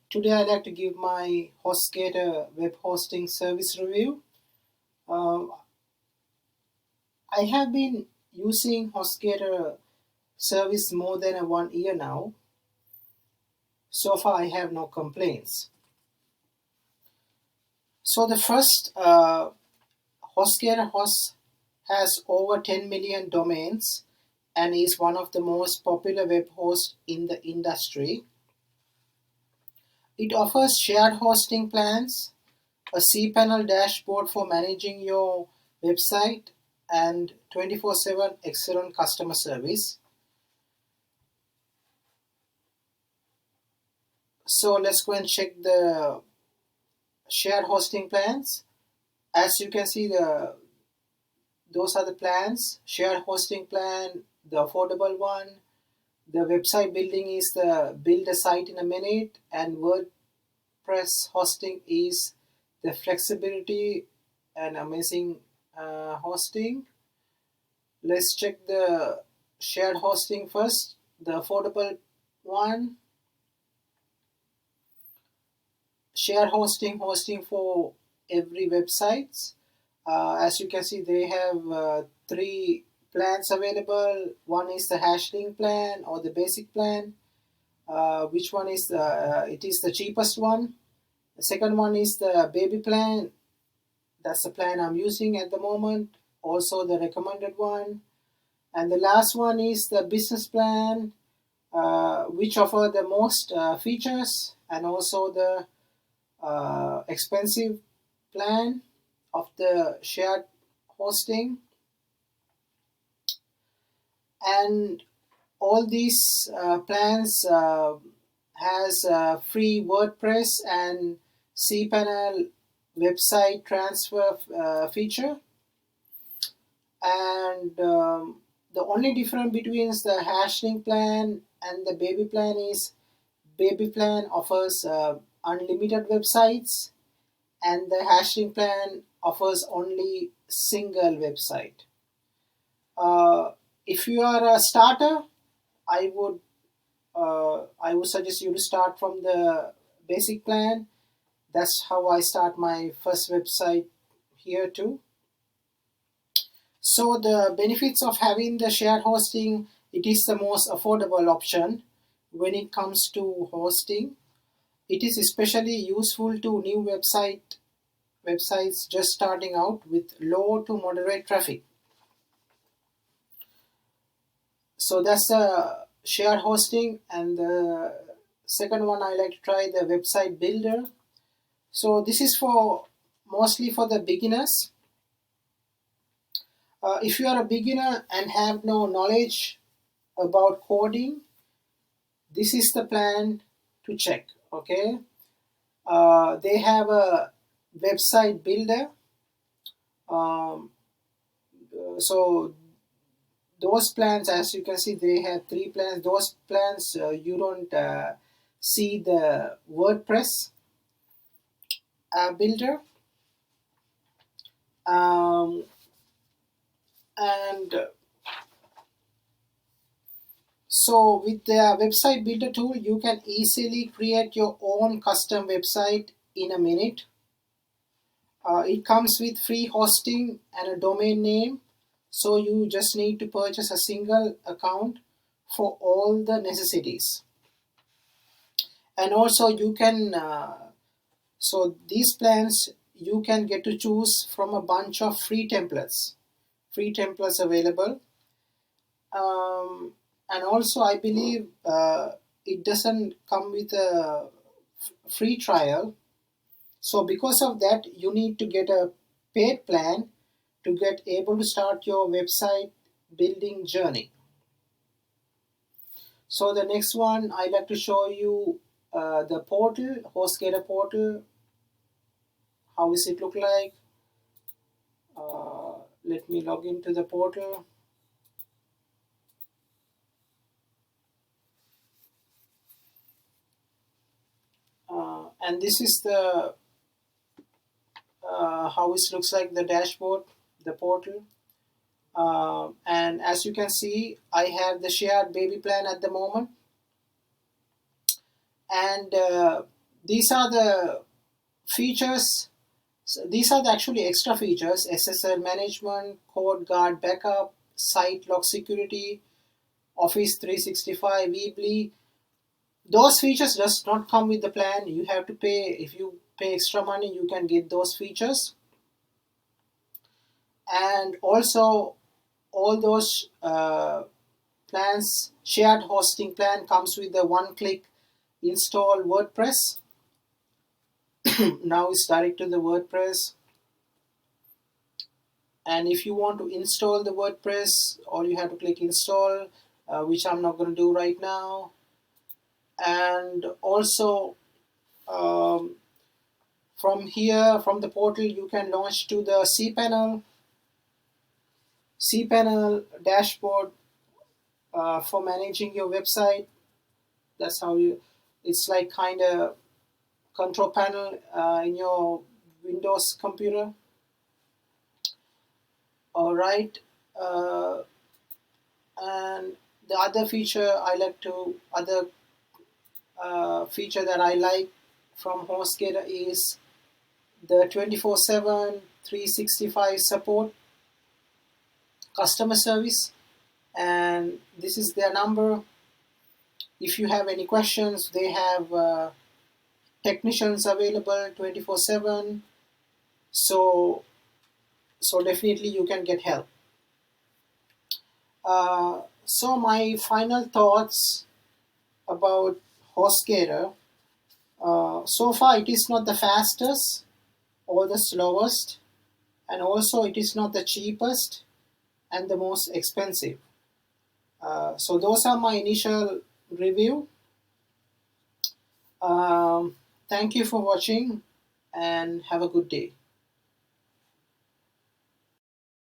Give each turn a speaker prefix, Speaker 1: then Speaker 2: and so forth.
Speaker 1: Today I'd like to give my Hostgator web hosting service review. Uh, I have been using Hostgator service more than 1 year now. So far I have no complaints. So the first Hostgator has over 10 million domains and is one of the most popular web hosts in the industry. It offers shared hosting plans, a cPanel dashboard for managing your website, and 24/7 excellent customer service. So let's go and check the shared hosting plans. As you can see, those are the plans. Shared hosting plan, the affordable one. The website building is the build a site in a minute, and WordPress hosting is the flexibility and amazing hosting. Let's check the shared hosting first. The affordable one, shared hosting for every websites. As you can see, they have three plans available. One is the hashlink plan or the basic plan. Which one is it is the cheapest one. The second one is the baby plan. That's the plan I'm using at the moment. Also the recommended one. And the last one is the business plan, which offer the most features, and also the expensive plan of the shared hosting. And all these plans has free WordPress and cPanel website transfer feature. And the only difference between the hashlink plan and the baby plan is baby plan offers unlimited websites, and the hashlink plan offers only single website. If you are a starter, I would suggest you to start from the basic plan. That's how I start my first website here too. So the benefits of having the shared hosting, it is the most affordable option when it comes to hosting. It is especially useful to new websites just starting out with low to moderate traffic. So that's the shared hosting. And the second one, I like to try the website builder. So this is for mostly for the beginners. If you are a beginner and have no knowledge about coding, this is the plan to check. Okay, they have a website builder. Um, so those plans, as you can see, they have three plans. Those plans you don't see the WordPress builder. Um, and So with the website builder tool, you can easily create your own custom website in a minute. It comes with free hosting and a domain name, so you just need to purchase a single account for all the necessities. And also you can, so these plans you can get to choose from a bunch of free templates available. And also I believe it doesn't come with a free trial. So because of that, you need to get a paid plan to get able to start your website building journey. So the next one, I like to show you the portal, Hostgator portal. How does it look like? Let me log into the portal. And this is the how it looks like, the dashboard, the portal. And as you can see, I have the shared baby plan at the moment, and These are the features. So these are the actually extra features: SSL management, code guard backup, site log security, Office 365, Weebly. Those features does not come with the plan. You have to pay. If you pay extra money, you can get those features. And also all those plans, shared hosting plan comes with the one-click install WordPress. Now it's direct to the WordPress. And if you want to install the WordPress, all you have to click install, which I'm not going to do right now. And also um, from here, from the portal, you can launch to the cpanel dashboard for managing your website. That's how you, it's like kind of control panel in your Windows computer. All right. uh, and the other feature I like to other feature that I like from Hostgator is the 24/7 365 support customer service. And this is their number. If you have any questions, they have technicians available 24/7. So definitely you can get help. So my final thoughts about Hostgator. So far, it is not the fastest or the slowest, and also it is not the cheapest and the most expensive. So those are my initial review. Thank you for watching and have a good day.